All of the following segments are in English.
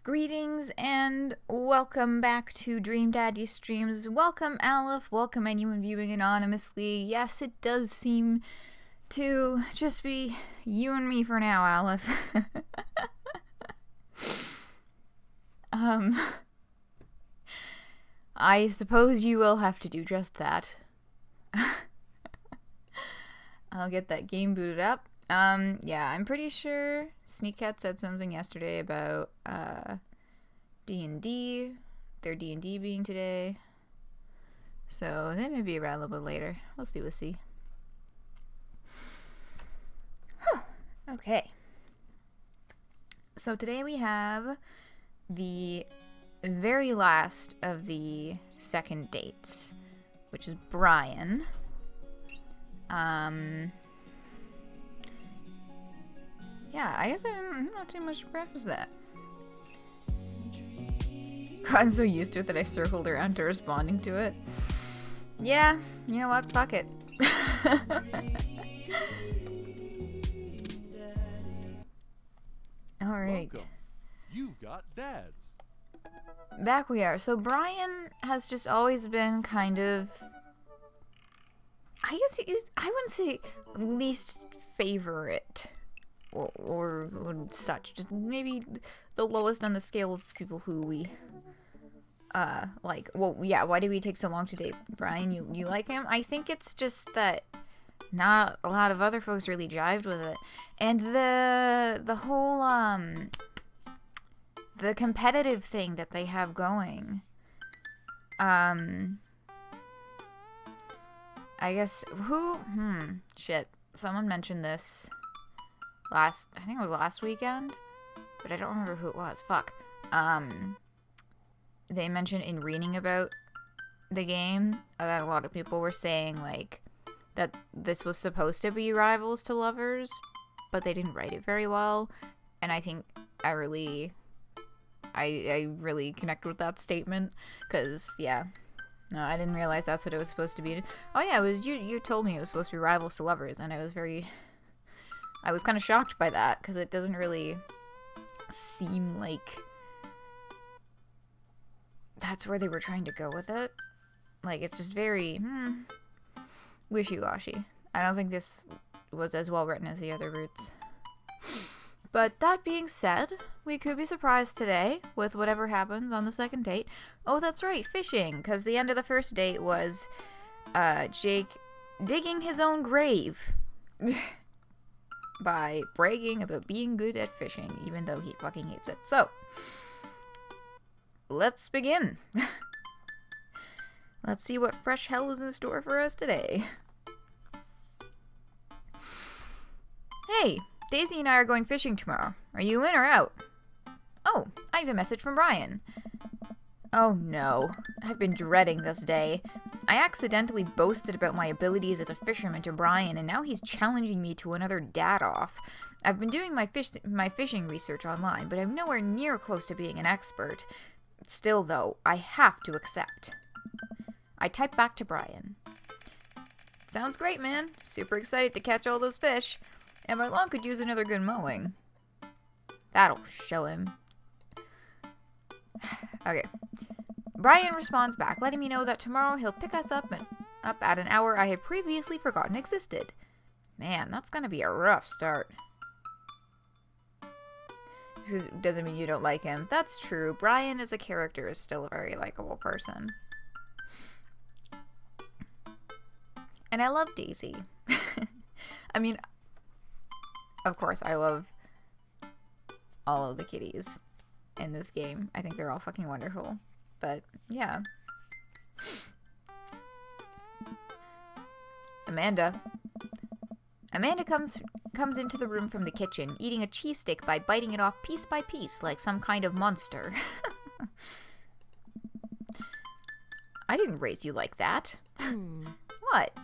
Greetings and welcome back to Dream Daddy Streams. Welcome Aleph, welcome anyone viewing anonymously. Yes, it does seem to just be you and me for now, Aleph. I suppose you will have to do just that. I'll get that game booted up. Yeah, I'm pretty sure Sneakcat said something yesterday about, D&D, their D&D being today. So, they may be around a little bit later. We'll see. Whew. Okay. So today we have the very last of the second dates, which is Brian. Yeah, I guess I'm not too much to preface that. I'm so used to it that I circled around to responding to it. Yeah, you know what? Fuck it. Alright. You've got dads. Back we are. So Brian has just always been kind of... I guess I wouldn't say least favorite. Or such. Just maybe the lowest on the scale of people who we like. Well, yeah, why did we take so long to date Brian? You like him? I think it's just that not a lot of other folks really jived with it. And the whole the competitive thing that they have going. I guess shit. Someone mentioned this I think it was last weekend, but I don't remember who it was. Fuck. They mentioned in reading about the game that a lot of people were saying, like, that this was supposed to be rivals to lovers, but they didn't write it very well, and I think I really connect with that statement, because, yeah. No, I didn't realize that's what it was supposed to be. Oh yeah, it was you told me it was supposed to be rivals to lovers, and I was kind of shocked by that, because it doesn't really seem like that's where they were trying to go with it. Like, it's just very wishy-washy. I don't think this was as well written as the other routes. But that being said, we could be surprised today with whatever happens on the second date. Oh, that's right, fishing, because the end of the first date was Jake digging his own grave. By bragging about being good at fishing, even though he fucking hates it. So, let's begin. Let's see what fresh hell is in store for us today. Hey, Daisy and I are going fishing tomorrow. Are you in or out? Oh, I have a message from Brian. Oh no, I've been dreading this day. I accidentally boasted about my abilities as a fisherman to Brian, and now he's challenging me to another dad-off. I've been doing my fishing research online, but I'm nowhere near close to being an expert. Still, though, I have to accept. I type back to Brian. Sounds great, man. Super excited to catch all those fish. And my lawn could use another good mowing. That'll show him. Okay. Brian responds back, letting me know that tomorrow he'll pick us up at an hour I had previously forgotten existed. Man, that's gonna be a rough start. This doesn't mean you don't like him. That's true. Brian as a character is still a very likable person. And I love Daisy. I mean, of course, I love all of the kitties in this game. I think they're all fucking wonderful. But, yeah. Amanda comes into the room from the kitchen, eating a cheese stick by biting it off piece by piece, like some kind of monster. I didn't raise you like that. What?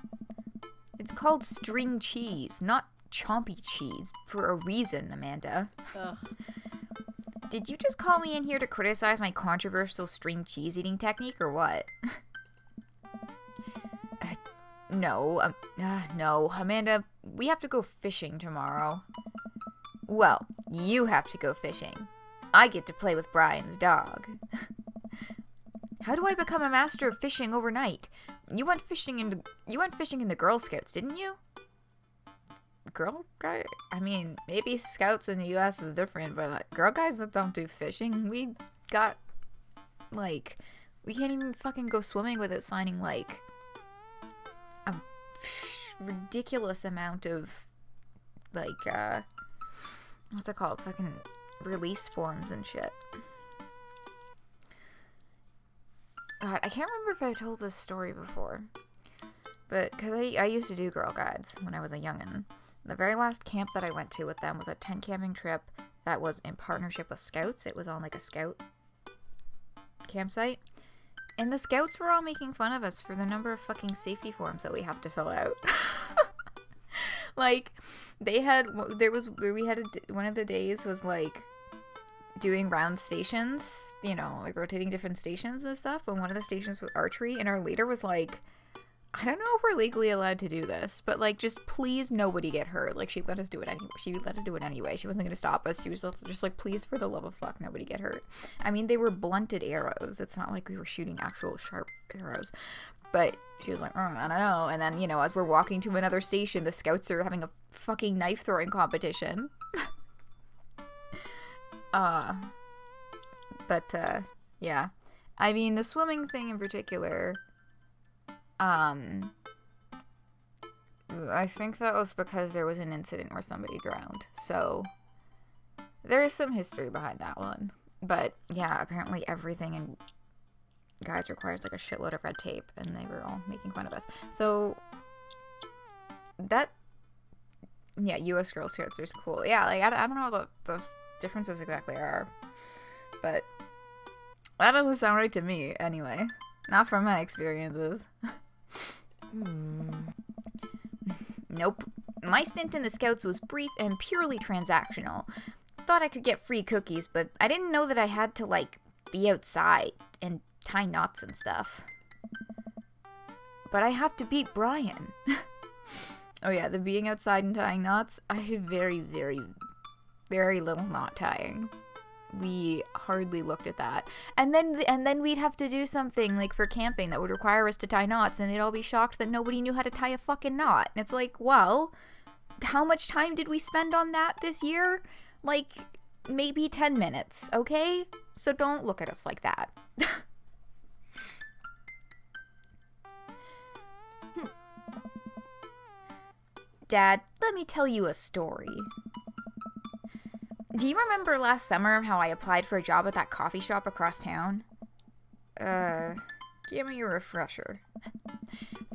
It's called string cheese, not chompy cheese, for a reason, Amanda. Ugh. Did you just call me in here to criticize my controversial string cheese eating technique, or what? No, Amanda, we have to go fishing tomorrow. Well, you have to go fishing. I get to play with Brian's dog. How do I become a master of fishing overnight? You went fishing in the Girl Scouts, didn't you? Girl guy? I mean, maybe Scouts in the U.S. is different, but girl guys that don't do fishing, we got, like, we can't even fucking go swimming without signing, like, a ridiculous amount of, like, what's it called? Fucking release forms and shit. God, I can't remember if I told this story before, but because I used to do Girl Guides when I was a youngin'. The very last camp that I went to with them was a tent camping trip that was in partnership with Scouts. It was on like a Scout campsite. And the Scouts were all making fun of us for the number of fucking safety forms that we have to fill out. Like, one of the days was like doing round stations, you know, like rotating different stations and stuff. And one of the stations was archery, and our leader was like, I don't know if we're legally allowed to do this, but like, just please nobody get hurt. Like, she let us do it anyway. She wasn't going to stop us. She was just like, please, for the love of fuck, nobody get hurt. I mean, they were blunted arrows. It's not like we were shooting actual sharp arrows. But she was like, I don't know. And then, you know, as we're walking to another station, the Scouts are having a fucking knife throwing competition. Yeah. I mean, the swimming thing in particular, I think that was because there was an incident where somebody drowned. So there is some history behind that one. But yeah, apparently everything in guides requires like a shitload of red tape, and they were all making fun of us. So that, yeah, U.S. Girl Scouts are cool. Yeah, like I don't know what the differences exactly are, but that doesn't sound right to me anyway. Not from my experiences. Nope. My stint in the Scouts was brief and purely transactional. Thought I could get free cookies, but I didn't know that I had to, like, be outside and tie knots and stuff. But I have to beat Brian. Oh yeah, the being outside and tying knots, I had very, very, very little knot tying. We hardly looked at that. And then we'd have to do something like for camping that would require us to tie knots, and they'd all be shocked that nobody knew how to tie a fucking knot. And it's like, well, how much time did we spend on that this year? Like, maybe 10 minutes, okay? So don't look at us like that. Dad, let me tell you a story. Do you remember last summer how I applied for a job at that coffee shop across town? Give me a refresher.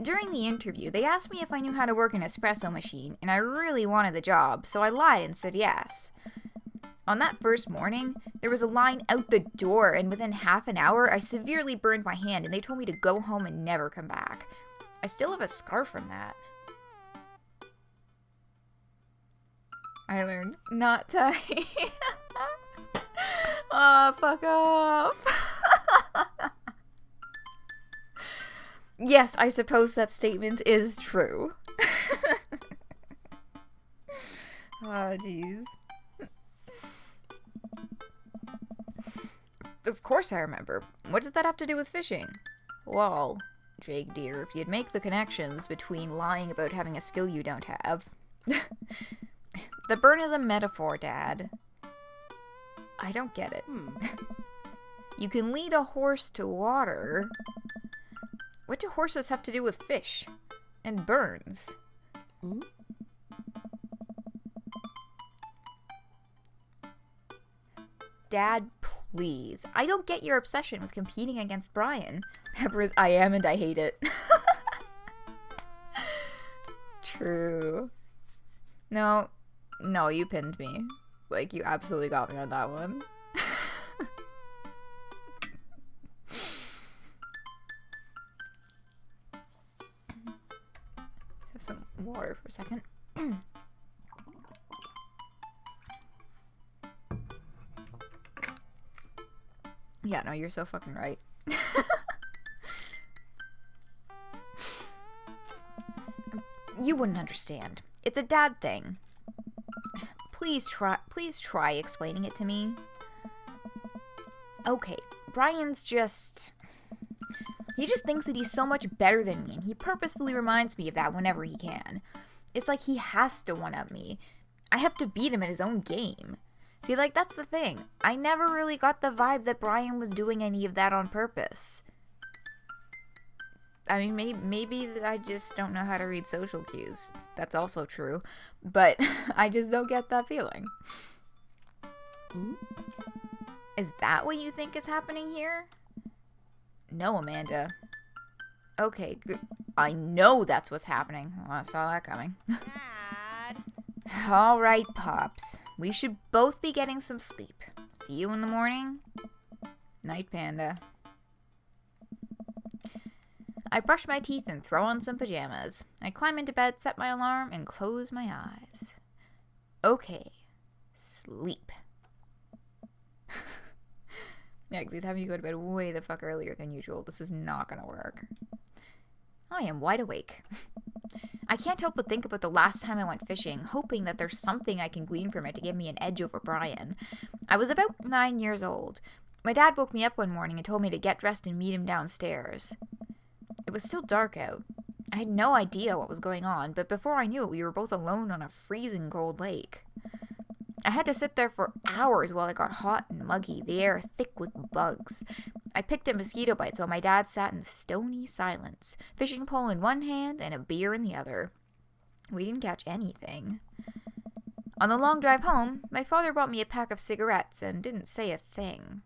During the interview, they asked me if I knew how to work an espresso machine, and I really wanted the job, so I lied and said yes. On that first morning, there was a line out the door, and within half an hour, I severely burned my hand, and they told me to go home and never come back. I still have a scar from that. I learned not to. Oh, fuck off. Yes, I suppose that statement is true. Oh, jeez. Of course I remember. What does that have to do with fishing? Well, Jake dear, if you'd make the connections between lying about having a skill you don't have. The burn is a metaphor, Dad. I don't get it. You can lead a horse to water. What do horses have to do with fish? And burns? Dad, please. I don't get your obsession with competing against Brian. Pepper's I am and I hate it. True. No, you pinned me. Like, you absolutely got me on that one. Let's have some water for a second. Yeah, no, you're so fucking right. You wouldn't understand. It's a dad thing. Please try explaining it to me. Okay, Brian's just... He just thinks that he's so much better than me, and he purposefully reminds me of that whenever he can. It's like he has to one-up me. I have to beat him at his own game. See, like, that's the thing. I never really got the vibe that Brian was doing any of that on purpose. I mean, maybe I just don't know how to read social cues. That's also true. But I just don't get that feeling. Is that what you think is happening here? No, Amanda. Okay, good. I know that's what's happening. Well, I saw that coming. Dad. All right, Pops. We should both be getting some sleep. See you in the morning. Night, Panda. I brush my teeth and throw on some pajamas. I climb into bed, set my alarm, and close my eyes. Okay. Sleep. Yeah, because he's having you go to bed way the fuck earlier than usual. This is not gonna work. I am wide awake. I can't help but think about the last time I went fishing, hoping that there's something I can glean from it to give me an edge over Brian. I was about 9 years old. My dad woke me up one morning and told me to get dressed and meet him downstairs. It was still dark out. I had no idea what was going on, but before I knew it, we were both alone on a freezing cold lake. I had to sit there for hours while it got hot and muggy, the air thick with bugs. I picked at mosquito bites while my dad sat in stony silence, fishing pole in one hand and a beer in the other. We didn't catch anything. On the long drive home, my father bought me a pack of cigarettes and didn't say a thing.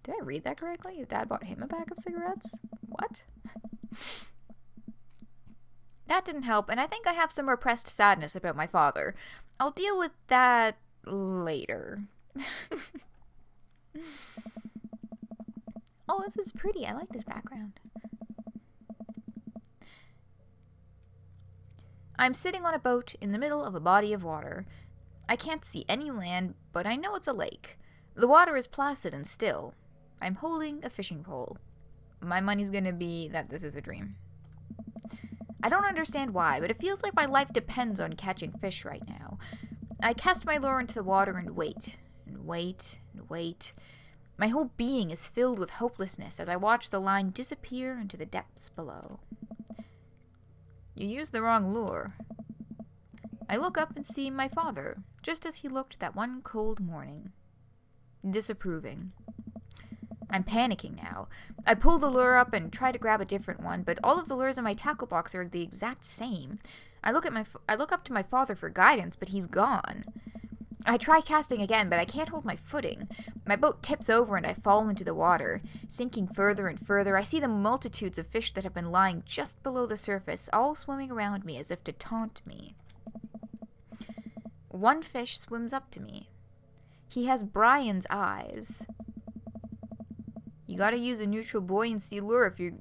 Did I read that correctly? His dad bought him a pack of cigarettes? What? That didn't help, and I think I have some repressed sadness about my father. I'll deal with that later. Oh, this is pretty. I like this background. I'm sitting on a boat in the middle of a body of water. I can't see any land, but I know it's a lake. The water is placid and still. I'm holding a fishing pole. My money's gonna be that this is a dream. I don't understand why, but it feels like my life depends on catching fish right now. I cast my lure into the water and wait, and wait, and wait. My whole being is filled with hopelessness as I watch the line disappear into the depths below. You used the wrong lure. I look up and see my father, just as he looked that one cold morning. Disapproving. I'm panicking now. I pull the lure up and try to grab a different one, but all of the lures in my tackle box are the exact same. I look up to my father for guidance, but he's gone. I try casting again, but I can't hold my footing. My boat tips over and I fall into the water. Sinking further and further, I see the multitudes of fish that have been lying just below the surface, all swimming around me as if to taunt me. One fish swims up to me. He has Brian's eyes. You gotta use a neutral buoyancy lure if you're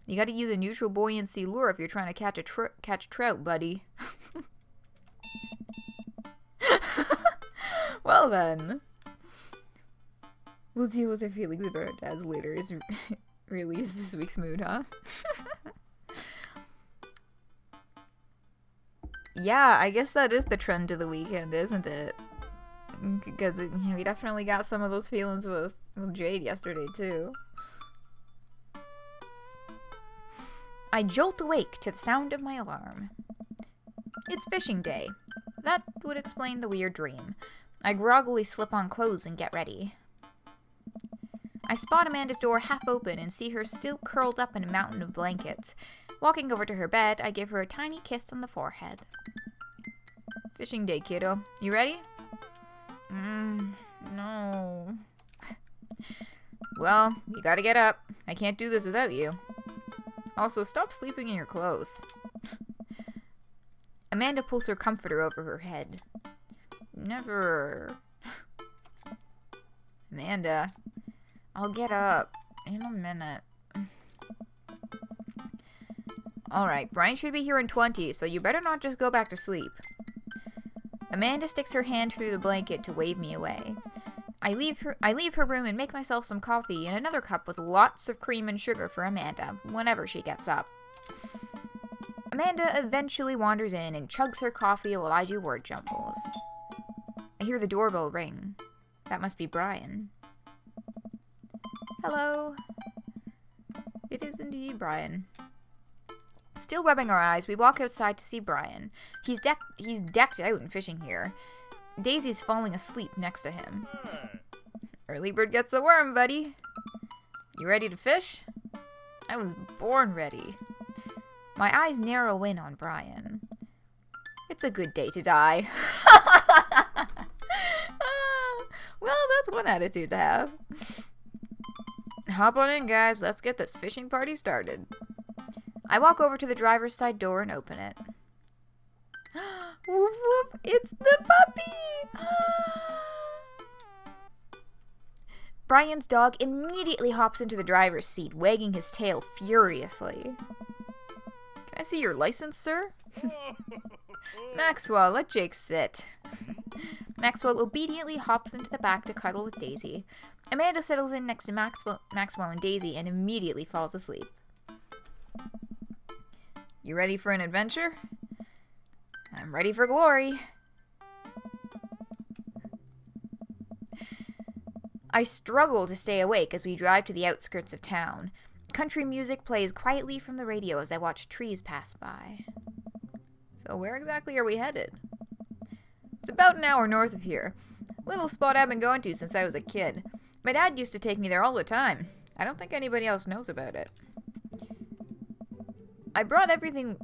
You gotta use a neutral buoyancy lure if you're trying to catch trout, buddy. Well then. We'll deal with our feelings about our dads later is really is this week's mood, huh? Yeah, I guess that is the trend of the weekend, isn't it? Because we definitely got some of those feelings with Jade yesterday, too. I jolt awake to the sound of my alarm. It's fishing day. That would explain the weird dream. I groggily slip on clothes and get ready. I spot Amanda's door half open and see her still curled up in a mountain of blankets. Walking over to her bed, I give her a tiny kiss on the forehead. Fishing day, kiddo. You ready? No. Well, you gotta get up. I can't do this without you. Also, stop sleeping in your clothes. Amanda pulls her comforter over her head. Never. Amanda, I'll get up in a minute. Alright, Brian should be here in 20, so you better not just go back to sleep. Amanda sticks her hand through the blanket to wave me away. I leave her room and make myself some coffee and another cup with lots of cream and sugar for Amanda, whenever she gets up. Amanda eventually wanders in and chugs her coffee while I do word jumbles. I hear the doorbell ring. That must be Brian. Hello. It is indeed Brian. Still rubbing our eyes, we walk outside to see Brian. He's decked out in fishing gear. Daisy's falling asleep next to him. Early bird gets the worm, buddy. You ready to fish? I was born ready. My eyes narrow in on Brian. It's a good day to die. Well, that's one attitude to have. Hop on in, guys. Let's get this fishing party started. I walk over to the driver's side door and open it. Woof woof, it's the puppy! Brian's dog immediately hops into the driver's seat, wagging his tail furiously. Can I see your license, sir? Maxwell, let Jake sit. Maxwell obediently hops into the back to cuddle with Daisy. Amanda settles in next to Maxwell and Daisy and immediately falls asleep. You ready for an adventure? I'm ready for glory. I struggle to stay awake as we drive to the outskirts of town. Country music plays quietly from the radio as I watch trees pass by. So where exactly are we headed? It's about an hour north of here. Little spot I've been going to since I was a kid. My dad used to take me there all the time. I don't think anybody else knows about it. I brought everything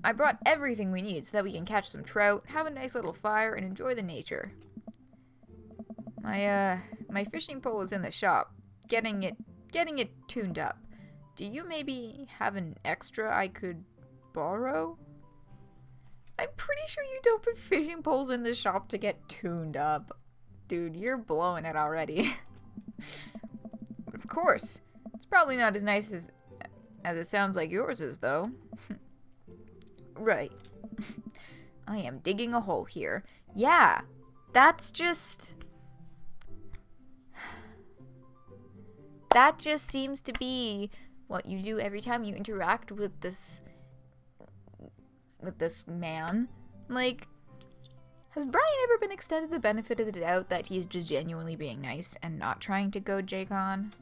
we need so that we can catch some trout, have a nice little fire, and enjoy the nature. My fishing pole is in the shop, getting it tuned up. Do you maybe have an extra I could borrow? I'm pretty sure you don't put fishing poles in the shop to get tuned up. Dude, you're blowing it already. Of course. It's probably not as nice as it sounds like yours is, though. Right. I am digging a hole here. Yeah, that just seems to be what you do every time you interact with this man. Like, has Brian ever been extended the benefit of the doubt that he's just genuinely being nice and not trying to go Jake on?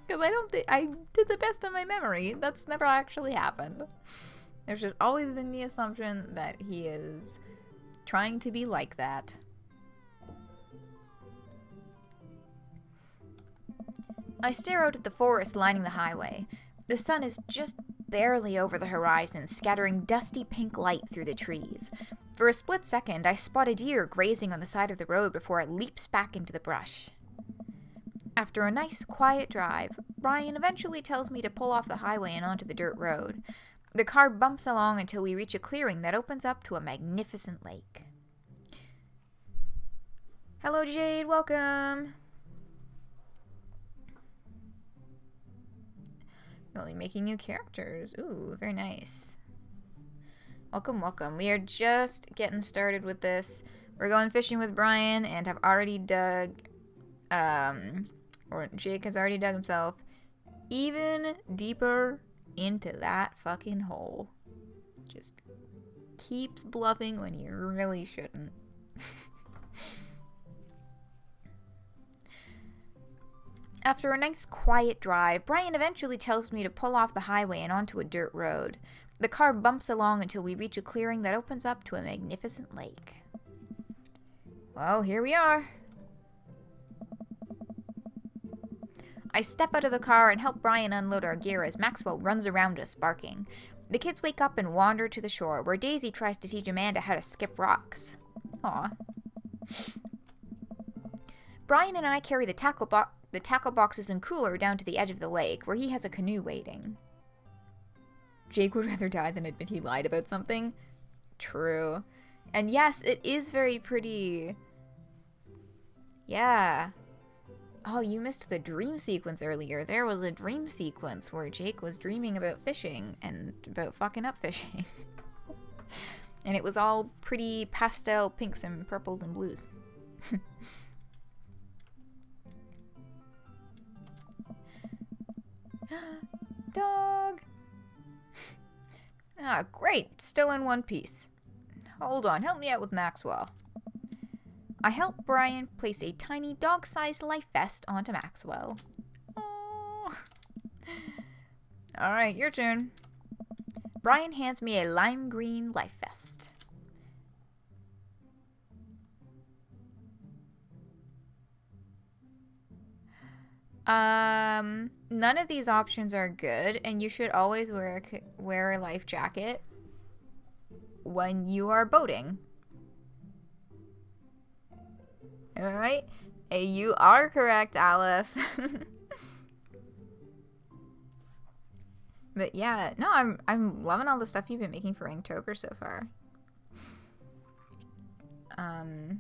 Because I to the best of my memory, that's never actually happened. There's just always been the assumption that he is trying to be like that. I stare out at the forest lining the highway. The sun is just barely over the horizon, scattering dusty pink light through the trees. For a split second, I spot a deer grazing on the side of the road before it leaps back into the brush. After a nice, quiet drive, Brian eventually tells me to pull off the highway and onto the dirt road. The car bumps along until we reach a clearing that opens up to a magnificent lake. Hello, Jade. Welcome. Only making new characters. Ooh, very nice. Welcome, welcome. We are just getting started with this. We're going fishing with Brian and have already dug, or Jake has already dug himself even deeper into that fucking hole. Just keeps bluffing when he really shouldn't. After a nice quiet drive, Brian eventually tells me to pull off the highway and onto a dirt road. The car bumps along until we reach a clearing that opens up to a magnificent lake. Well, here we are. I step out of the car and help Brian unload our gear as Maxwell runs around us, barking. The kids wake up and wander to the shore, where Daisy tries to teach Amanda how to skip rocks. Aw. Brian and I carry the tackle boxes and cooler down to the edge of the lake, where he has a canoe waiting. Jake would rather die than admit he lied about something. True. And yes, it is very pretty. Yeah. Oh, you missed the dream sequence earlier. There was a dream sequence where Jake was dreaming about fishing and about fucking up fishing. And it was all pretty pastel pinks and purples and blues. Dog! Ah, great. Still in one piece. Hold on. Help me out with Maxwell. I help Brian place a tiny dog-sized life vest onto Maxwell. Oh. Alright, your turn. Brian hands me a lime green life vest. None of these options are good, and you should always wear a life jacket when you are boating. Alright? You are correct, Aleph. But yeah, no, I'm loving all the stuff you've been making for Inktober so far. I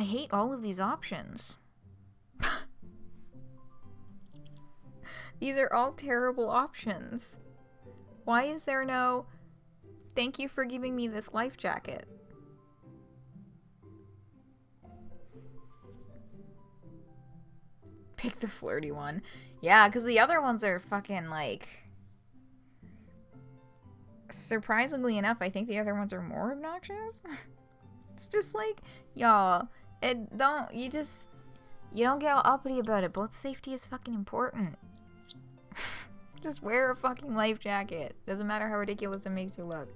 hate all of these options. These are all terrible options. Why is there no thank you for giving me this life jacket? Pick the flirty one. Yeah, because the other ones are fucking like... Surprisingly enough, I think the other ones are more obnoxious. It's just like, y'all, you don't get all uppity about it. Boat safety is fucking important. Just wear a fucking life jacket. Doesn't matter how ridiculous it makes you look.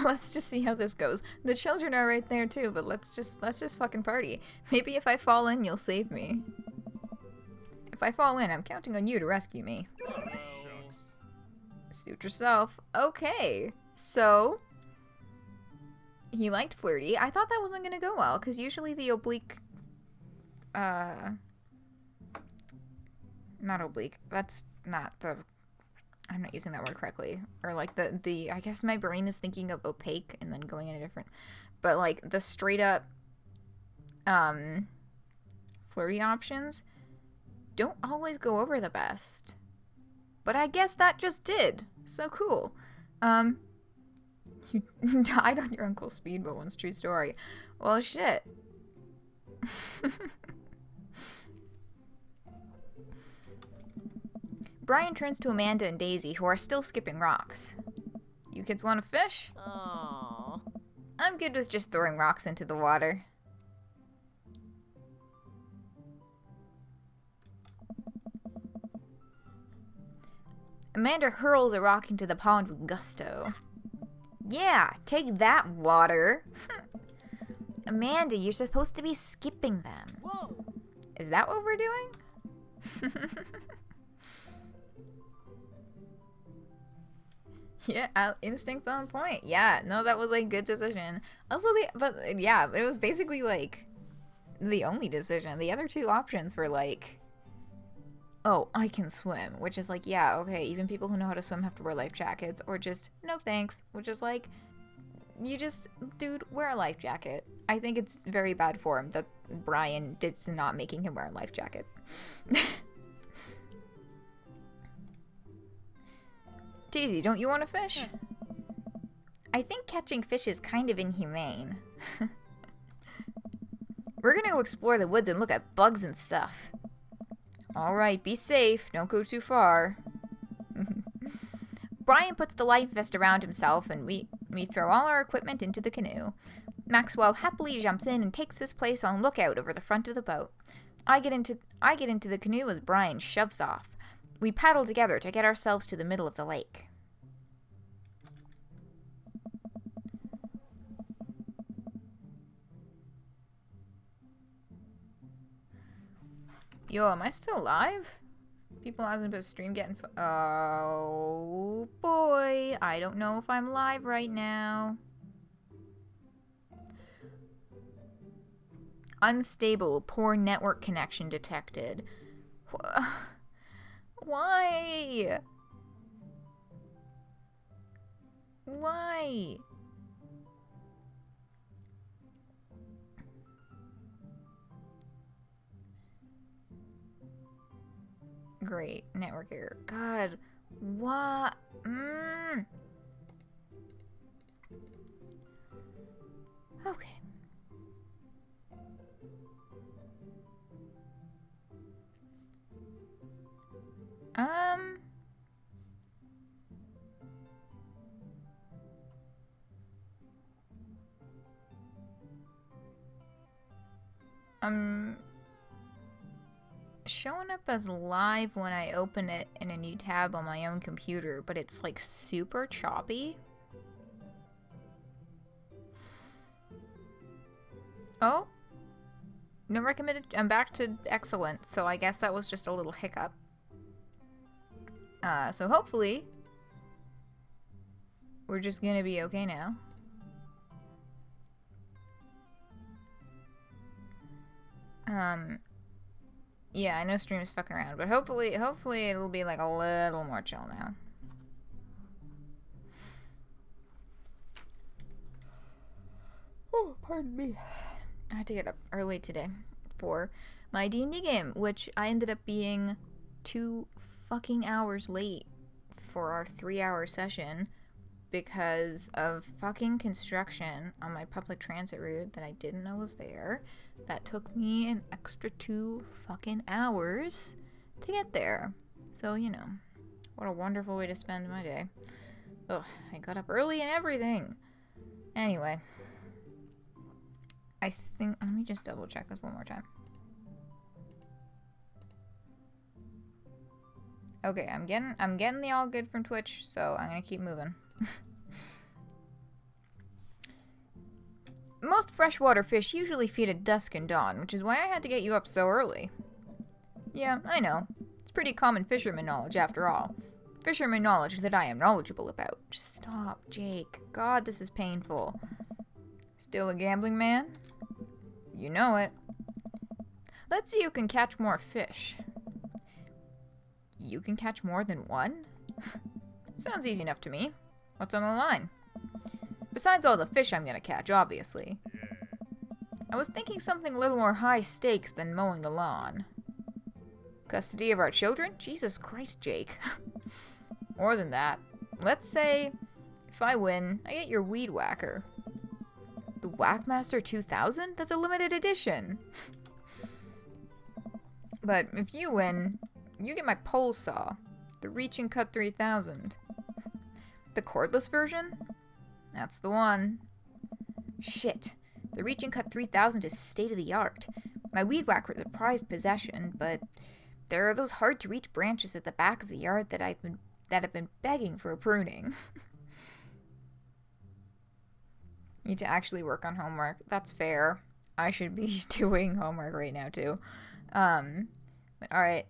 Let's just see how this goes. The children are right there too, but let's just fucking party. Maybe if I fall in, you'll save me. If I fall in, I'm counting on you to rescue me. Shucks. Suit yourself. Okay, so he liked flirty. I thought that wasn't gonna go well, because usually the oblique, not oblique. That's not the. I'm not using that word correctly. Or like the. I guess my brain is thinking of opaque and then going in a different. But like the straight up, flirty options don't always go over the best. But I guess that just did. So cool. You died on your uncle's speedboat once. True story. Well, shit. Brian turns to Amanda and Daisy, who are still skipping rocks. You kids want to fish? Aww. I'm good with just throwing rocks into the water. Amanda hurls a rock into the pond with gusto. Yeah, take that, water. Amanda, you're supposed to be skipping them. Whoa. Is that what we're doing? Yeah, instincts on point. Yeah, no, that was like good decision. Also, but yeah, it was basically like the only decision. The other two options were like, oh, I can swim, which is like, yeah, okay, even people who know how to swim have to wear life jackets, or just no thanks, which is like, you just, dude, wear a life jacket. I think it's very bad form that Brian did not making him wear a life jacket. Daisy, don't you want to fish? I think catching fish is kind of inhumane. We're gonna go explore the woods and look at bugs and stuff. Alright, be safe. Don't go too far. Brian puts the life vest around himself and we throw all our equipment into the canoe. Maxwell happily jumps in and takes his place on lookout over the front of the boat. I get into the canoe as Brian shoves off. We paddle together to get ourselves to the middle of the lake. Yo, am I still live? People asking about stream getting... Oh, boy. I don't know if I'm live right now. Unstable. Poor network connection detected. Why? Why? Great. Network error. God. What? Okay. showing up as live when I open it in a new tab on my own computer, but it's like super choppy. Oh, no recommended. I'm back to excellent, so I guess that was just a little hiccup. So hopefully we're just gonna be okay now. Yeah, I know stream is fucking around, but hopefully it'll be like a little more chill now. Oh, pardon me. I had to get up early today for my D&D game, which I ended up being 2 fucking hours late for our 3-hour session because of fucking construction on my public transit route that I didn't know was there. That took me an extra 2 fucking hours to get there. So, you know, what a wonderful way to spend my day. Ugh, I got up early and everything. Anyway, I think, let me just double check this one more time. Okay, I'm getting the all good from Twitch, so I'm gonna keep moving. Most freshwater fish usually feed at dusk and dawn, which is why I had to get you up so early. Yeah, I know. It's pretty common fisherman knowledge after all. Fisherman knowledge that I am knowledgeable about. Just stop, Jake. God, this is painful. Still a gambling man? You know it. Let's see who can catch more fish. You can catch more than one? Sounds easy enough to me. What's on the line? Besides all the fish I'm gonna catch, obviously. I was thinking something a little more high stakes than mowing the lawn. Custody of our children? Jesus Christ, Jake. More than that. Let's say, if I win, I get your weed whacker. The Whackmaster 2000? That's a limited edition. But if you win, you get my pole saw. The Reach and Cut 3000. The cordless version? That's the one. Shit. The Reach and Cut 3000 is state-of-the-art. My weed whacker is a prized possession, but there are those hard-to-reach branches at the back of the yard that have been begging for a pruning. Need to actually work on homework. That's fair. I should be doing homework right now, too. Alright.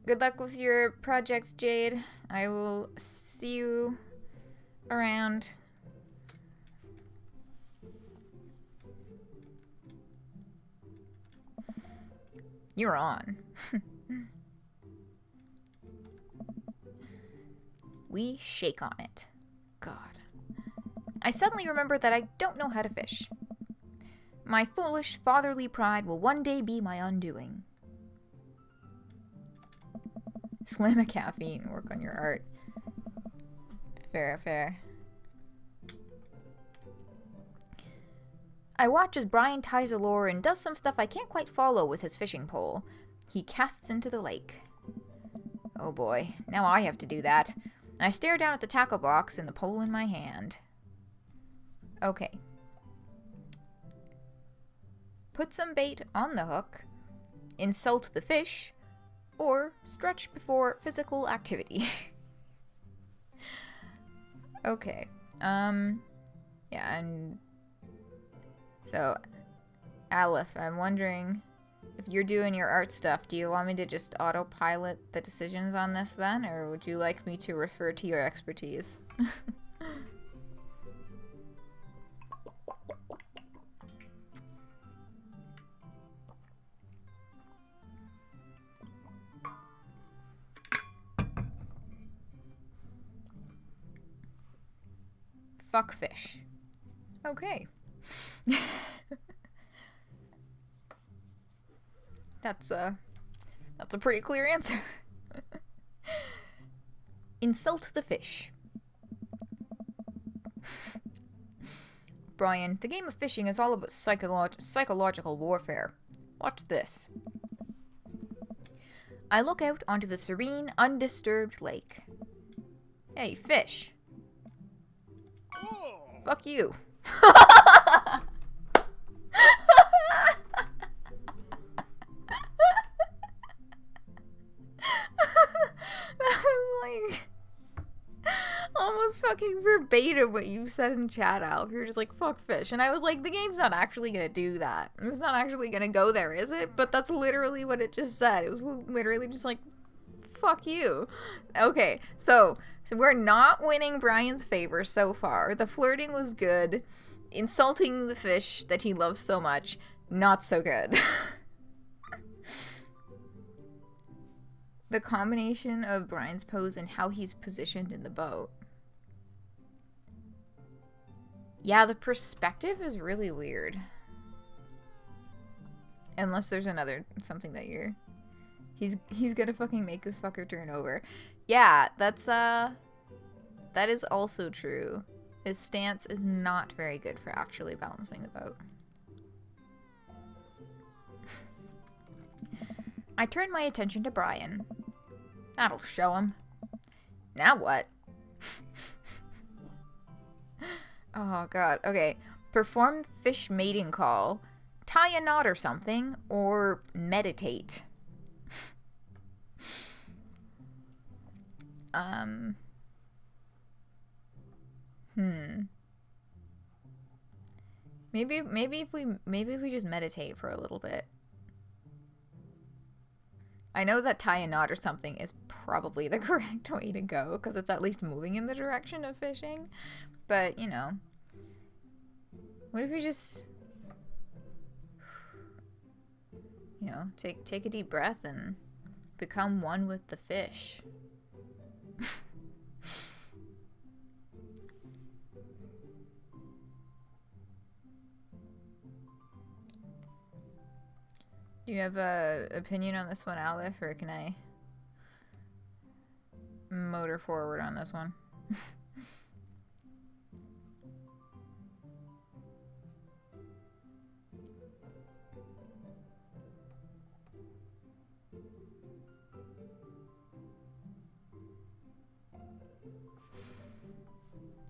Good luck with your projects, Jade. I will see you around. You're on. We shake on it. God. I suddenly remember that I don't know how to fish. My foolish fatherly pride will one day be my undoing. Slam a caffeine, work on your art. Fair, fair. I watch as Brian ties a lure and does some stuff I can't quite follow with his fishing pole. He casts into the lake. Oh boy, now I have to do that. I stare down at the tackle box and the pole in my hand. Okay. Put some bait on the hook, insult the fish, or stretch before physical activity. Okay. Yeah, and so, Aleph, I'm wondering if you're doing your art stuff, do you want me to just autopilot the decisions on this then, or would you like me to refer to your expertise? Fuck fish. Okay. That's a pretty clear answer. Insult the fish. Brian, the game of fishing is all about psychological warfare. Watch this. I look out onto the serene, undisturbed lake. Hey, fish. Fuck you. fucking verbatim what you said in chat, Alf. You're just like, fuck fish. And I was like, the game's not actually gonna do that. It's not actually gonna go there, is it? But that's literally what it just said. It was literally just like, fuck you. Okay, so we're not winning Brian's favor so far. The flirting was good. Insulting the fish that he loves so much, not so good. The combination of Brian's pose and how he's positioned in the boat. Yeah, the perspective is really weird. Unless there's something that you're... He's gonna fucking make this fucker turn over. Yeah, that is also true. His stance is not very good for actually balancing the boat. I turned my attention to Brian. That'll show him. Now what? Oh god, okay. Perform fish mating call, tie a knot or something, or meditate. Maybe if we just meditate for a little bit. I know that tie a knot or something is probably the correct way to go, because it's at least moving in the direction of fishing. But, you know. What if we just... You know, take a deep breath and become one with the fish. Do you have a opinion on this one, Aleph, or can I motor forward on this one?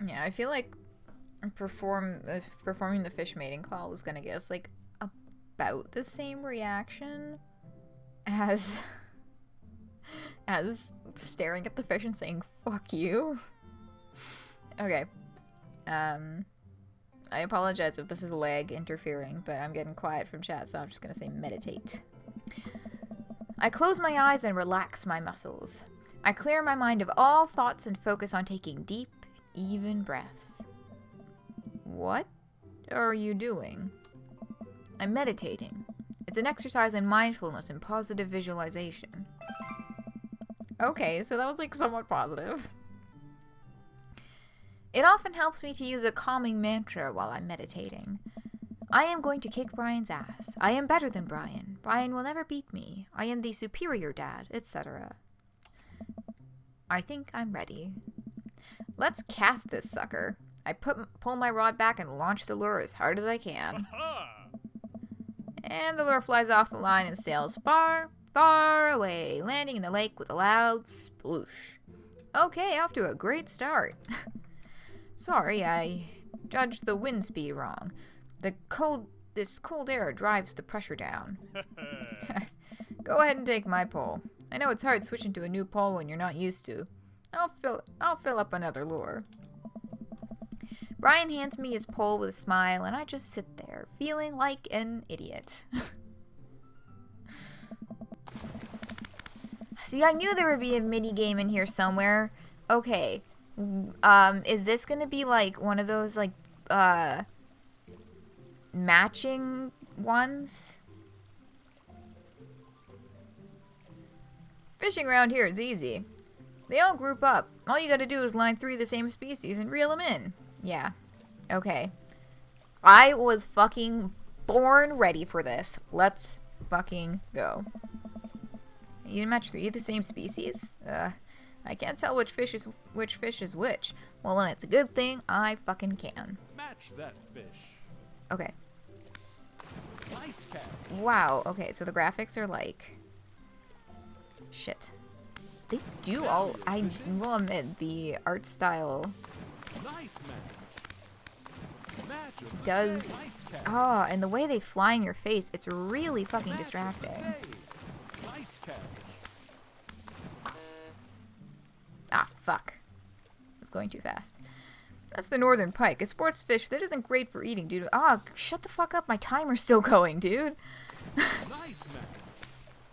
Yeah, I feel like performing the fish mating call is gonna get us like about the same reaction as staring at the fish and saying fuck you. Okay. I apologize if this is lag interfering, but I'm getting quiet from chat, so I'm just gonna say meditate. I close my eyes and relax my muscles. I clear my mind of all thoughts and focus on taking deep, even breaths. What are you doing? I'm meditating. It's an exercise in mindfulness and positive visualization. Okay, so that was like somewhat positive. It often helps me to use a calming mantra while I'm meditating. I am going to kick Brian's ass. I am better than Brian. Brian will never beat me. I am the superior dad, etc. I think I'm ready. Let's cast this sucker. I pull my rod back and launch the lure as hard as I can. And the lure flies off the line and sails far, far away, landing in the lake with a loud sploosh. Okay, off to a great start. Sorry, I judged the wind speed wrong. This cold air drives the pressure down. Go ahead and take my pole. I know it's hard switching to a new pole when you're not used to. I'll fill up another lure. Brian hands me his pole with a smile, and I just sit there, feeling like an idiot. See, I knew there would be a mini game in here somewhere. Okay. Is this gonna be like one of those like matching ones? Fishing around here is easy. They all group up. All you gotta do is line 3 of the same species and reel them in. Yeah. Okay. I was fucking born ready for this. Let's fucking go. You can match 3 of the same species? I can't tell which fish is which. Well, then it's a good thing I fucking can. Match that fish. Okay. Nice catch. Wow. Okay, so the graphics are like... Shit. They do all... I will admit, the art style... Nice match. Match of the does... day. Nice catch. Oh, and the way they fly in your face, it's really fucking Match of the distracting. day. Nice catch. Ah, fuck. It's going too fast. That's the northern pike, a sports fish that isn't great for eating, dude. Ah, shut the fuck up. My timer's still going, dude. Nice match.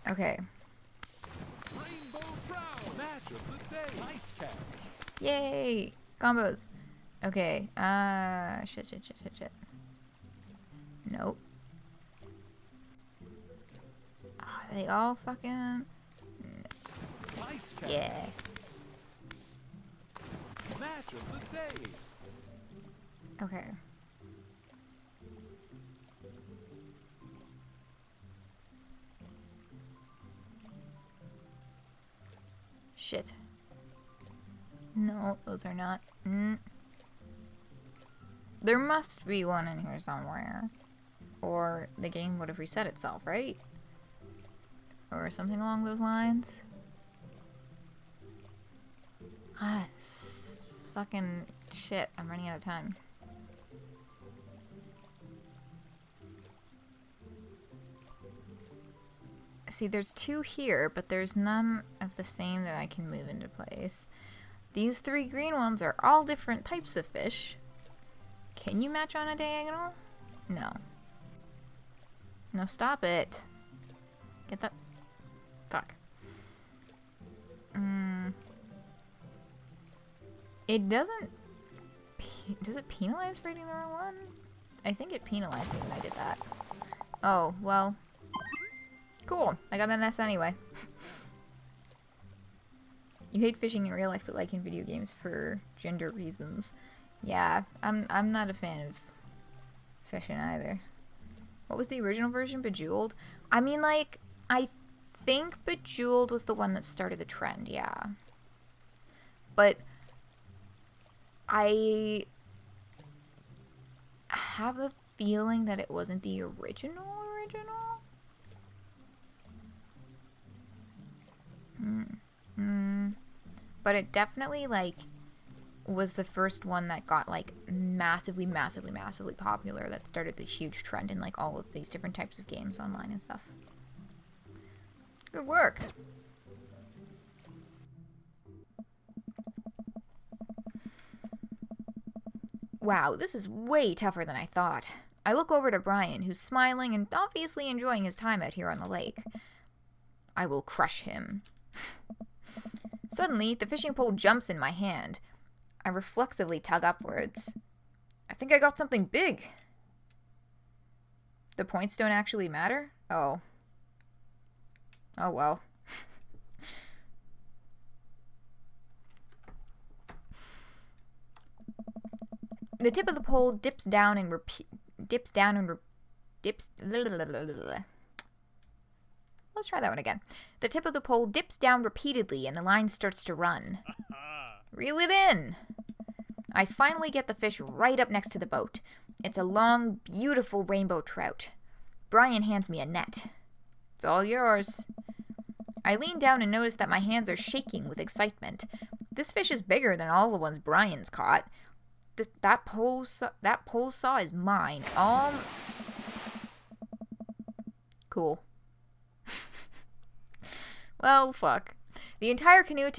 Okay. Rainbow trout. Match of the day. Nice catch. Yay! Combos. Okay. Shit. Nope. Are they all fucking... Nice catch. Yeah. Match of the day. Okay. Shit. No, those are not. There must be one in here somewhere. Or the game would have reset itself, right? Or something along those lines. Ah, fucking shit. I'm running out of time. See, there's two here, but there's none of the same that I can move into place. These three green ones are all different types of fish. Can you match on a diagonal? No. No, stop it. Get that. Fuck. It doesn't... Does it penalize for hitting the wrong one? I think it penalized me when I did that. Oh, well... Cool. I got an S anyway. You hate fishing in real life but like in video games for gender reasons. Yeah, I'm not a fan of fishing either. What was the original version? Bejeweled? I mean, like, I think Bejeweled was the one that started the trend, yeah. But I have a feeling that it wasn't the original. But it definitely, like, was the first one that got, like, massively popular, that started the huge trend in, like, all of these different types of games online and stuff. Good work. Wow, this is way tougher than I thought. I look over to Brian, who's smiling and obviously enjoying his time out here on the lake. I will crush him. Suddenly, the fishing pole jumps in my hand. I reflexively tug upwards. I think I got something big. The points don't actually matter? Oh. Oh well. The tip of the pole dips down and Let's try that one again. The tip of the pole dips down repeatedly and the line starts to run. Reel it in. I finally get the fish right up next to the boat. It's a long, beautiful rainbow trout. Brian hands me a net. It's all yours. I lean down and notice that my hands are shaking with excitement. This fish is bigger than all the ones Brian's caught. That pole saw is mine. Cool. Well, fuck. The entire canoe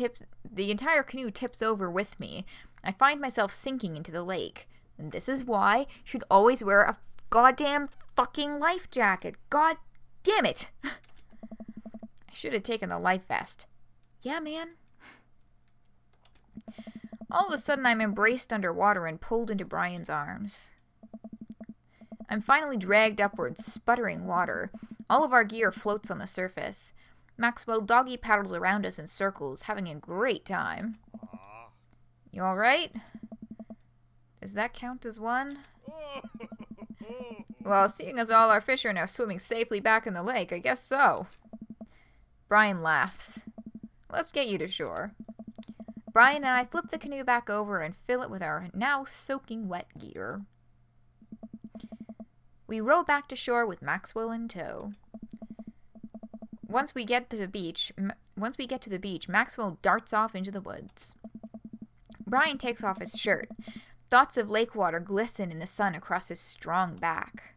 tips over with me. I find myself sinking into the lake. And this is why you should always wear a goddamn fucking life jacket. God damn it. I should have taken the life vest. Yeah, man. All of a sudden, I'm embraced underwater and pulled into Brian's arms. I'm finally dragged upwards, sputtering water. All of our gear floats on the surface. Maxwell doggy paddles around us in circles, having a great time. You alright? Does that count as one? Well, seeing as all our fish are now swimming safely back in the lake, I guess so. Brian laughs. Let's get you to shore. Brian and I flip the canoe back over and fill it with our now soaking wet gear. We row back to shore with Maxwell in tow. Once we get to the beach, Maxwell darts off into the woods. Brian takes off his shirt. Dots of lake water glisten in the sun across his strong back.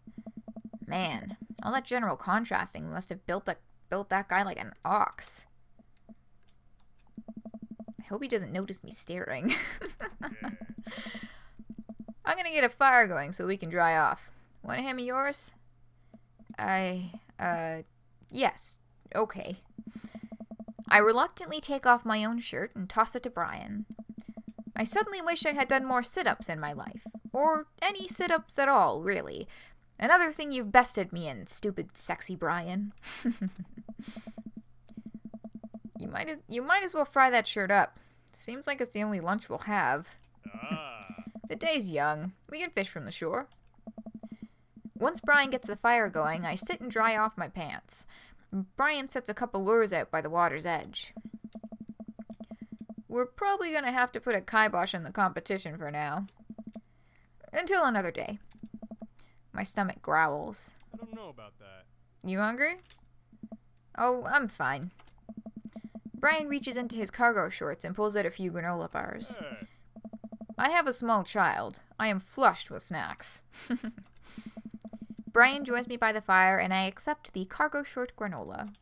Man, all that general contrasting must have built that guy like an ox. I hope he doesn't notice me staring. I'm gonna get a fire going so we can dry off. Want a hand me yours? Yes. Okay. I reluctantly take off my own shirt and toss it to Brian. I suddenly wish I had done more sit-ups in my life. Or any sit-ups at all, really. Another thing you've bested me in, stupid sexy Brian. You might as well fry that shirt up. Seems like it's the only lunch we'll have. The day's young. We can fish from the shore. Once Brian gets the fire going, I sit and dry off my pants. Brian sets a couple lures out by the water's edge. We're probably gonna have to put a kibosh on the competition for now. Until another day. My stomach growls. I don't know about that. You hungry? Oh, I'm fine. Brian reaches into his cargo shorts and pulls out a few granola bars. Hey. I have a small child. I am flushed with snacks. Brian joins me by the fire and I accept the cargo short granola.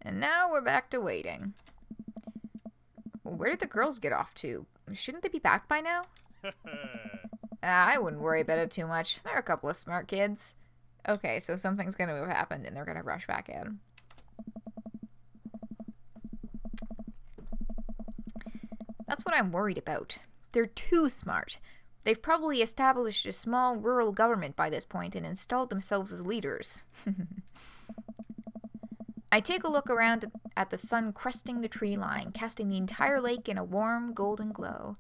And now we're back to waiting. Where did the girls get off to? Shouldn't they be back by now? I wouldn't worry about it too much. They're a couple of smart kids. Okay, so something's gonna have happened and they're gonna rush back in. That's what I'm worried about. They're too smart. They've probably established a small rural government by this point and installed themselves as leaders. I take a look around at the sun cresting the tree line, casting the entire lake in a warm, golden glow.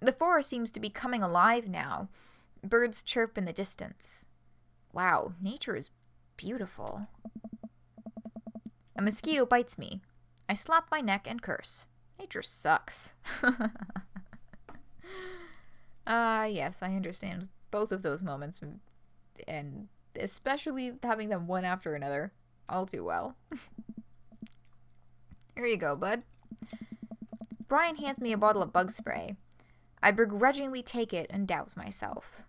The forest seems to be coming alive now. Birds chirp in the distance. Wow, nature is beautiful. A mosquito bites me. I slap my neck and curse. Nature sucks. Yes, I understand both of those moments, and especially having them one after another all too well. Here you go, bud. Brian hands me a bottle of bug spray. I begrudgingly take it and douse myself.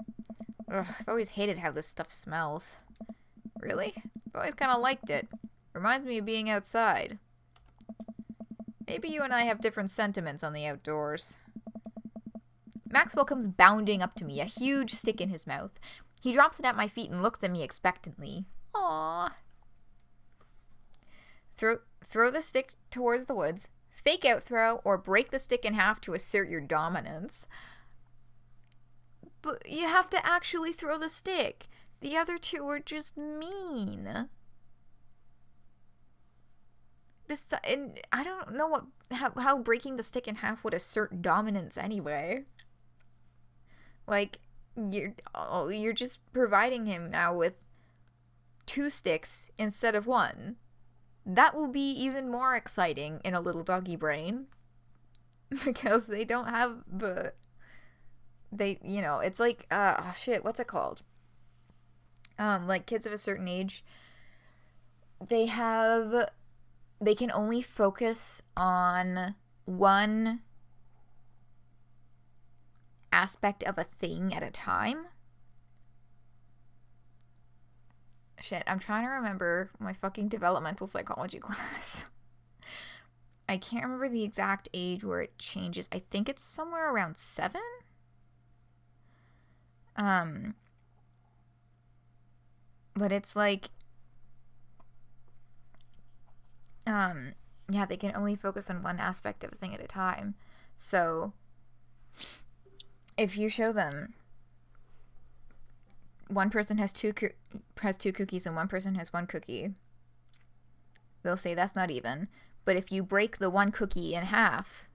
Ugh, I've always hated how this stuff smells. Really? I've always kind of liked it. Reminds me of being outside. Maybe you and I have different sentiments on the outdoors. Maxwell comes bounding up to me, a huge stick in his mouth. He drops it at my feet and looks at me expectantly. Aww. Throw the stick towards the woods, fake out throw, or break the stick in half to assert your dominance. But you have to actually throw the stick. The other two are just mean. And I don't know how breaking the stick in half would assert dominance anyway. Like, you're just providing him now with 2 sticks instead of 1. That will be even more exciting in a little doggy brain. Because they don't have it's like, what's it called? Like kids of a certain age, they can only focus on one aspect of a thing at a time. Shit, I'm trying to remember my fucking developmental psychology class. I can't remember the exact age where it changes. I think it's somewhere around 7. But it's like, yeah, they can only focus on one aspect of a thing at a time. So, if you show them one person has two cookies and one person has 1 cookie, they'll say that's not even. But if you break the 1 cookie in half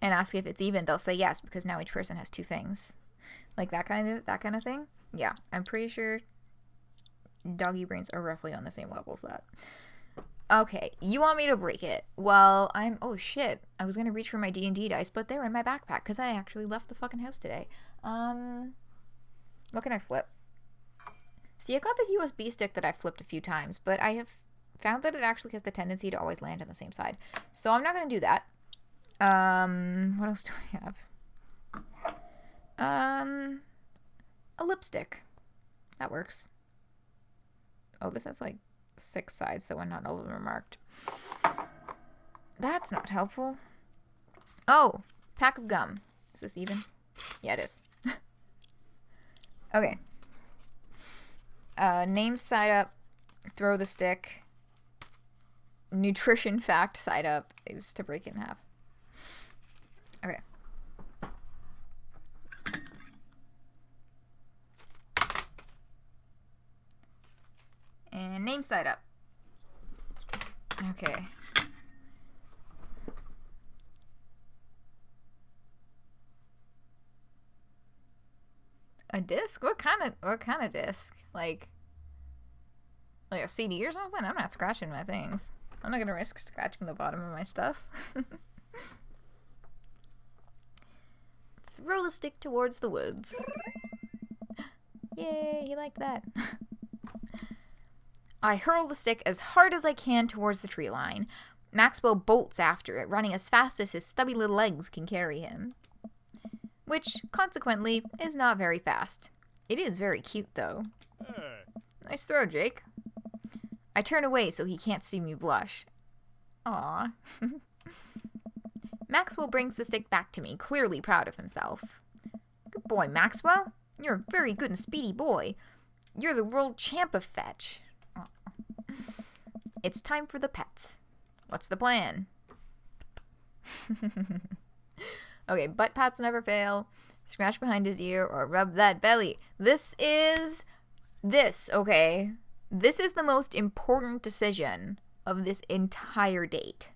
and ask if it's even, they'll say yes, because now each person has 2 things. Like that kind of thing. Yeah, I'm pretty sure doggy brains are roughly on the same level as that. Okay, you want me to break it? Well, oh shit, I was gonna reach for my D&D dice, but they're in my backpack because I actually left the fucking house today. What can I flip? See, I got this USB stick that I flipped a few times, but I have found that it actually has the tendency to always land on the same side. So I'm not gonna do that. What else do I have? A lipstick. That works. Oh, this has like 6 sides, though not all of them are marked. That's not helpful. Oh, pack of gum. Is this even? Yeah, it is. Okay. Name side up, throw the stick. Nutrition fact side up is to break it in half. Okay. And name side up. Okay. A disc? What kind of disc? Like a CD or something? I'm not scratching my things. I'm not gonna risk scratching the bottom of my stuff. Throw the stick towards the woods. Yay, he liked that. I hurl the stick as hard as I can towards the tree line. Maxwell bolts after it, running as fast as his stubby little legs can carry him. Which, consequently, is not very fast. It is very cute, though. Hey. Nice throw, Jake. I turn away so he can't see me blush. Aww. Maxwell brings the stick back to me, clearly proud of himself. Good boy, Maxwell. You're a very good and speedy boy. You're the world champ of fetch. Aww. It's time for the pets. What's the plan? Okay, butt pats never fail. Scratch behind his ear or rub that belly. This, okay? This is the most important decision of this entire date.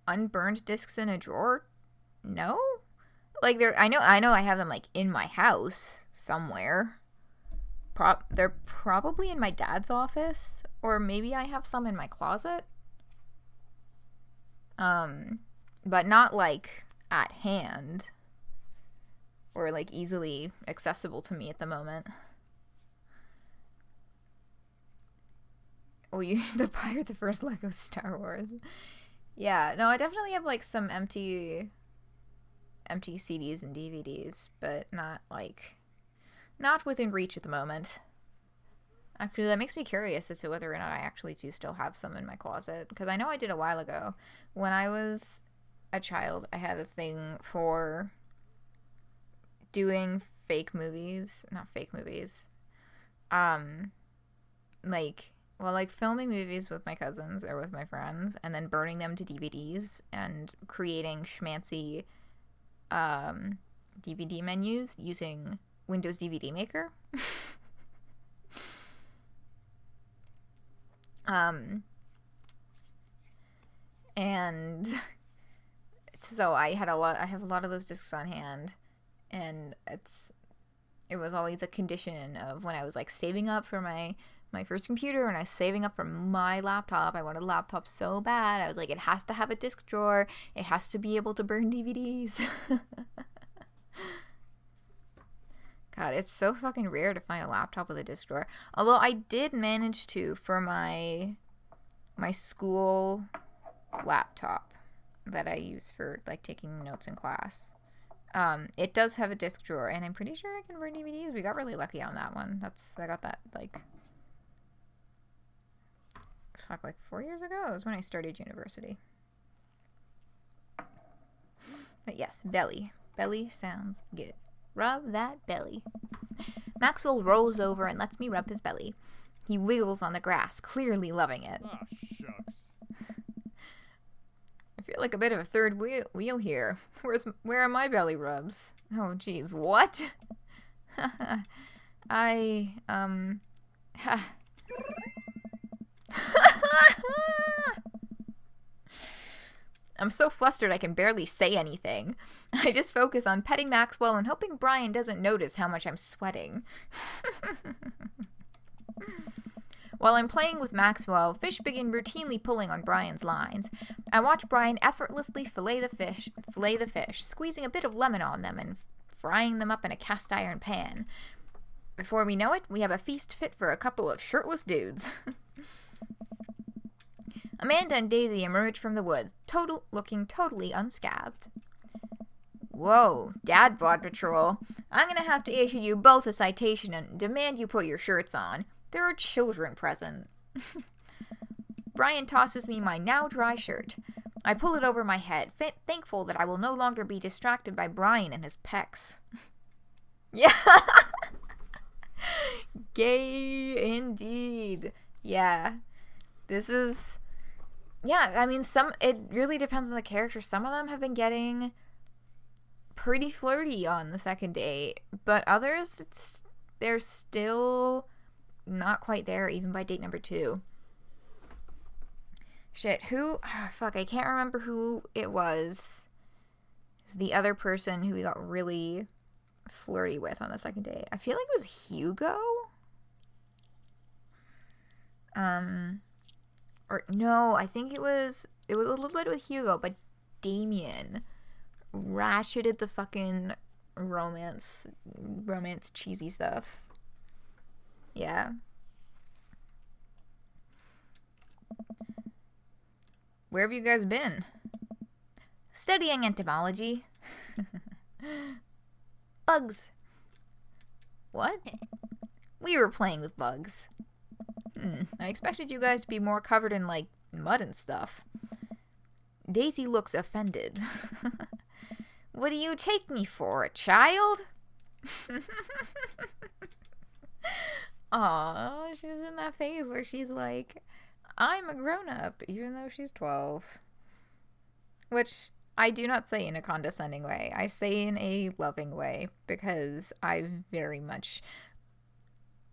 Unburned discs in a drawer? No? Like, I know I have them, like, in my house somewhere. They're probably in my dad's office. Or maybe I have some in my closet. But not, like, at hand. Or, like, easily accessible to me at the moment. Oh, you the buyer the first Lego Star Wars. Yeah, no, I definitely have, like, some empty CDs and DVDs, but not within reach at the moment. Actually, that makes me curious as to whether or not I actually do still have some in my closet, because I know I did a while ago. When I was a child, I had a thing for doing filming movies with my cousins or with my friends, and then burning them to DVDs and creating schmancy DVD menus using Windows DVD Maker. And so I have a lot of those discs on hand, and it was always a condition of when I was, like, saving up for my first computer, and I was saving up for my laptop. I wanted a laptop so bad. I was like, it has to have a disc drawer. It has to be able to burn DVDs. God, it's so fucking rare to find a laptop with a disc drawer. Although I did manage to for my school laptop that I use for, like, taking notes in class. It does have a disc drawer, and I'm pretty sure I can burn DVDs. We got really lucky on that one. I got that, like 4 years ago. It was when I started university. But yes, belly. Belly sounds good. Rub that belly. Maxwell rolls over and lets me rub his belly. He wiggles on the grass, clearly loving it. Ah, shucks. I feel like a bit of a third wheel here. Where are my belly rubs? Oh, geez, what? I'm so flustered I can barely say anything. I just focus on petting Maxwell and hoping Brian doesn't notice how much I'm sweating. While I'm playing with Maxwell, fish begin routinely pulling on Brian's lines. I watch Brian effortlessly fillet the fish, squeezing a bit of lemon on them and frying them up in a cast iron pan. Before we know it, we have a feast fit for a couple of shirtless dudes. Amanda and Daisy emerge from the woods, looking totally unscathed. Whoa, Dad Bod Patrol. I'm gonna have to issue you both a citation and demand you put your shirts on. There are children present. Brian tosses me my now dry shirt. I pull it over my head, thankful that I will no longer be distracted by Brian and his pecs. Yeah. Gay indeed. Yeah. This is... Yeah, I mean, it really depends on the character. Some of them have been getting pretty flirty on the second date, but others, they're still not quite there, even by date number 2. Shit, fuck, I can't remember who it was. It's the other person who we got really flirty with on the second date. I feel like it was Hugo? Or no, I think it was a little bit with Hugo, but Damien ratcheted the fucking romance cheesy stuff. Yeah. Where have you guys been? Studying entomology. Bugs. What? We were playing with bugs. I expected you guys to be more covered in, like, mud and stuff. Daisy looks offended. What do you take me for, a child? Aw, she's in that phase where she's like, I'm a grown-up, even though she's 12. Which I do not say in a condescending way. I say in a loving way, because I very much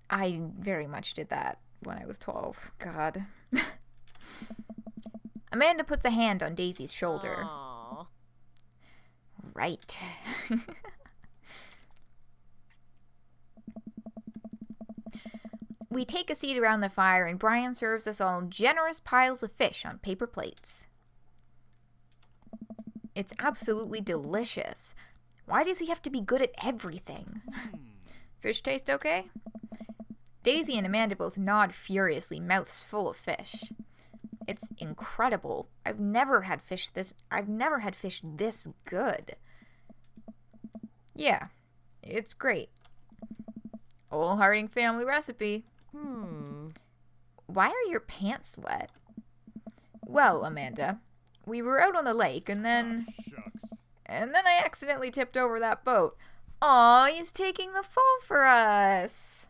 did that when I was 12. God. Amanda puts a hand on Daisy's shoulder. Aww. Right. We take a seat around the fire and Brian serves us all generous piles of fish on paper plates. It's absolutely delicious. Why does he have to be good at everything? Fish taste okay? Daisy and Amanda both nod furiously, mouths full of fish. It's incredible. I've never had fish this good. Yeah, it's great. Old Harding family recipe. Why are your pants wet? Well, Amanda, we were out on the lake and then... Oh, shucks. And then I accidentally tipped over that boat. Aw, he's taking the fall for us.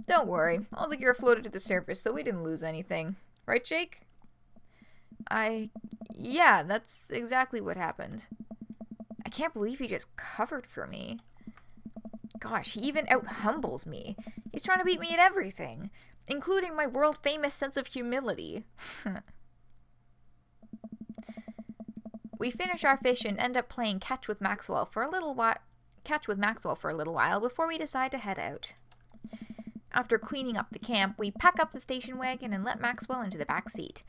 Don't worry, all the gear floated to the surface, so we didn't lose anything. Right, Jake? Yeah, that's exactly what happened. I can't believe he just covered for me. Gosh, he even out-humbles me. He's trying to beat me at everything, including my world-famous sense of humility. We finish our fish and end up playing catch with Maxwell for a little while before we decide to head out. After cleaning up the camp, we pack up the station wagon and let Maxwell into the back seat.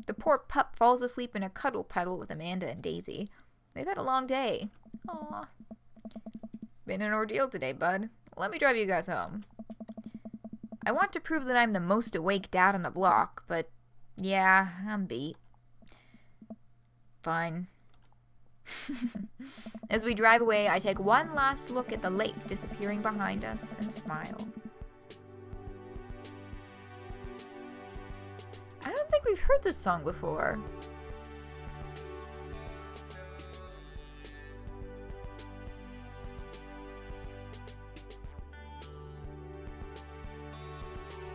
The poor pup falls asleep in a cuddle puddle with Amanda and Daisy. They've had a long day. Aww. Been an ordeal today, bud. Let me drive you guys home. I want to prove that I'm the most awake dad on the block, but yeah, I'm beat. Fine. As we drive away, I take one last look at the lake disappearing behind us and smile. I don't think we've heard this song before.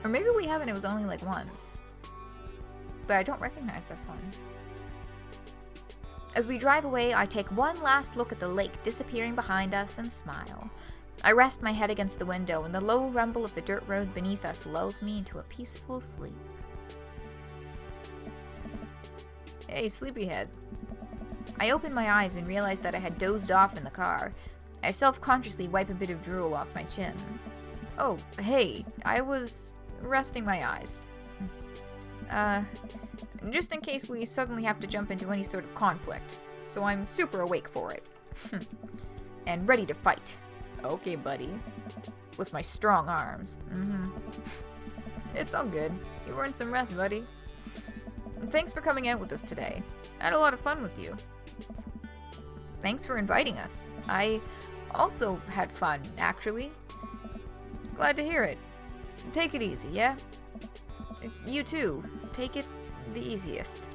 Or maybe we haven't, it was only like once. But I don't recognize this one. As we drive away, I take one last look at the lake disappearing behind us and smile. I rest my head against the window, and the low rumble of the dirt road beneath us lulls me into a peaceful sleep. Hey, sleepyhead. I open my eyes and realize that I had dozed off in the car. I self-consciously wipe a bit of drool off my chin. Oh, hey, I was resting my eyes. Just in case we suddenly have to jump into any sort of conflict. So I'm super awake for it. And ready to fight. Okay, buddy. With my strong arms. It's all good. You earned some rest, buddy. And thanks for coming out with us today. I had a lot of fun with you. Thanks for inviting us. I also had fun, actually. Glad to hear it. Take it easy, yeah? You too. Take it the easiest.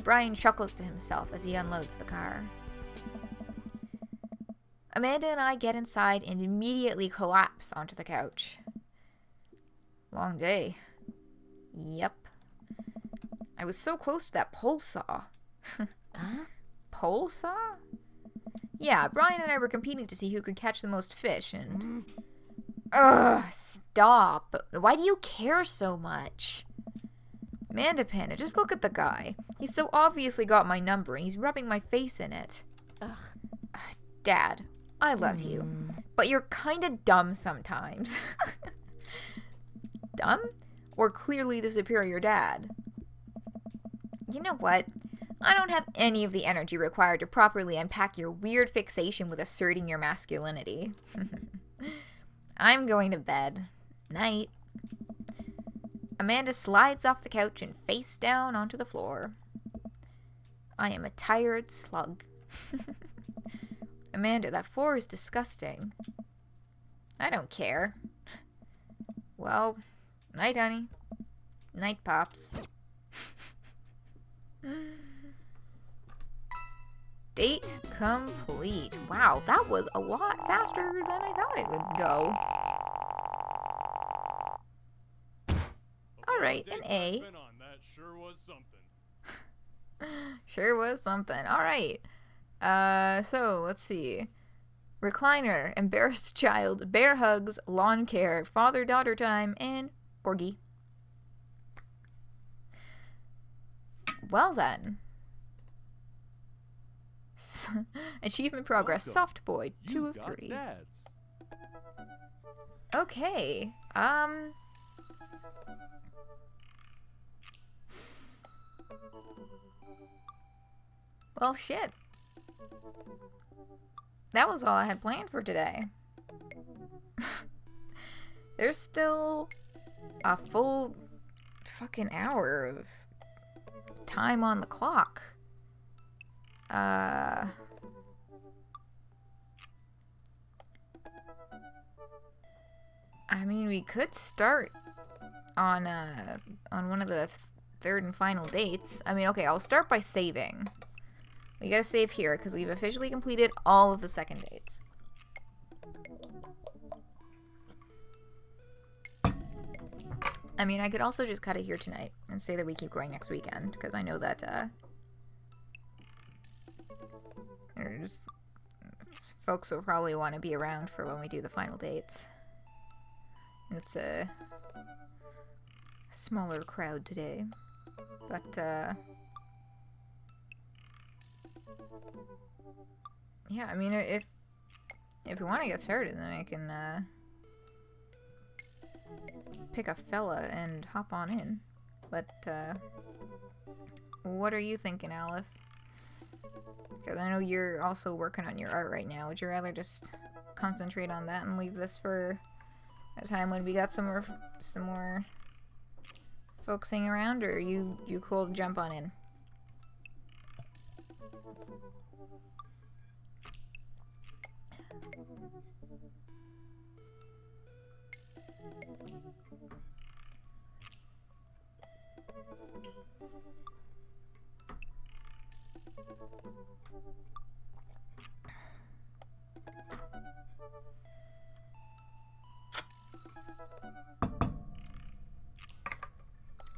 Brian chuckles to himself as he unloads the car. Amanda and I get inside and immediately collapse onto the couch. Long day. Yep. I was so close to that pole saw. Huh? Pole saw? Yeah, Brian and I were competing to see who could catch the most fish, and... Ugh, stop. Why do you care so much? Amanda Panda, just look at the guy. He's so obviously got my number, and he's rubbing my face in it. Ugh. Dad, I love you, but you're kinda dumb sometimes. Dumb? Or clearly the superior dad? You know what? I don't have any of the energy required to properly unpack your weird fixation with asserting your masculinity. I'm going to bed. Night. Amanda slides off the couch and face down onto the floor. I am a tired slug. Amanda, that floor is disgusting. I don't care. Well, night, honey. Night, Pops. Date complete. Wow, that was a lot faster than I thought it would go. Alright, an A. That sure was something. Sure was something. Alright. So, let's see. Recliner, embarrassed child, bear hugs, lawn care, father-daughter time, and Borgie. Well then. Achievement progress, Welcome. soft boy, 2 You of got 3. dads. Okay, well, shit. That was all I had planned for today. There's still a full fucking hour of time on the clock. I mean, we could start on one of the third and final dates. I mean, okay, I'll start by saving. We gotta save here because we've officially completed all of the second dates. I mean, I could also just cut it here tonight and say that we keep going next weekend because I know that there's folks will probably want to be around for when we do the final dates. It's a smaller crowd today, but yeah, I mean, if we want to get started, then I can pick a fella and hop on in. But what are you thinking, Aleph? Because I know you're also working on your art right now. Would you rather just concentrate on that and leave this for a time when we got some more folks hanging around, or are you cool to jump on in?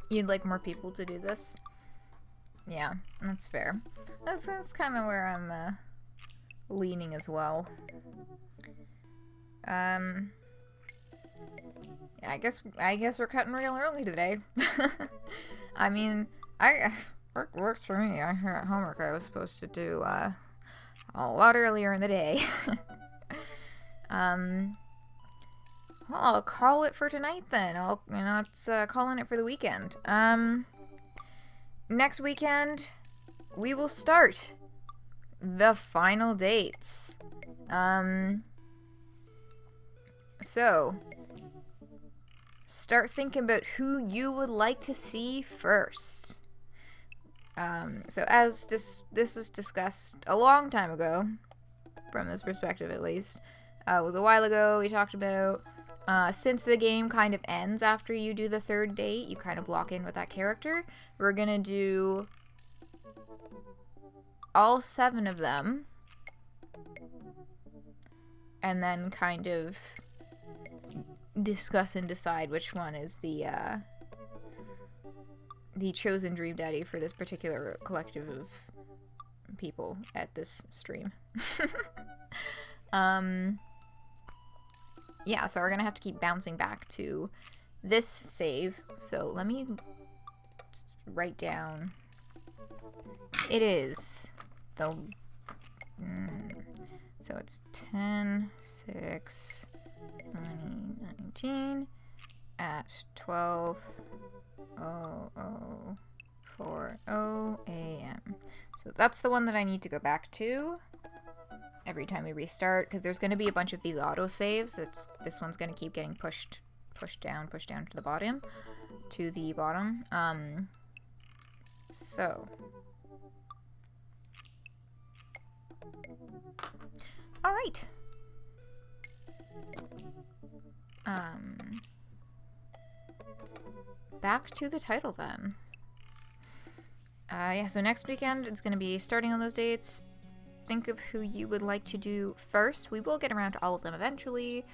You'd like more people to do this? Yeah, that's fair. That's kind of where I'm leaning as well. Yeah, I guess we're cutting real early today. I mean, works for me. I heard homework I was supposed to do a lot earlier in the day. Well, I'll call it for tonight then. It's calling it for the weekend. Next weekend, we will start the final dates. So, start thinking about who you would like to see first. So as this was discussed a long time ago, from this perspective at least, it was a while ago, we talked about Since the game kind of ends after you do the 3rd date, you kind of lock in with that character. We're gonna do all 7 of them, and then kind of discuss and decide which one is the chosen dream daddy for this particular collective of people at this stream. Yeah, so we're gonna have to keep bouncing back to this save. So let me write down. It is the so it's 10, 6, 2019 at 12:0040 a.m. So that's the one that I need to go back to every time we restart, because there's going to be a bunch of these autosaves. This one's going to keep getting pushed down to the bottom. So all right. Back to the title then. Yeah, so next weekend it's going to be starting on those dates. Think of who you would like to do first. We will get around to all of them eventually.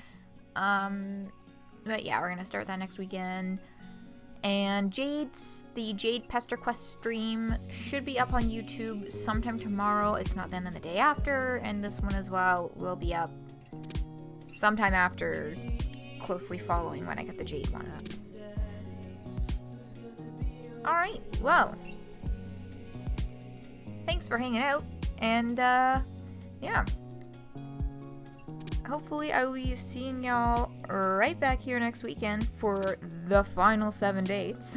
But yeah, we're going to start that next weekend. And the Jade Pester Quest stream should be up on YouTube sometime tomorrow, if not then the day after. And this one as well will be up sometime after, closely following when I get the Jade one up. Alright, well, thanks for hanging out, and yeah, hopefully I will be seeing y'all right back here next weekend for the final 7 dates.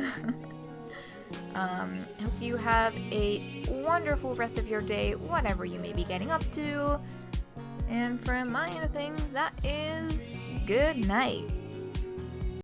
Hope you have a wonderful rest of your day, whatever you may be getting up to, and from my end of things, that is good night.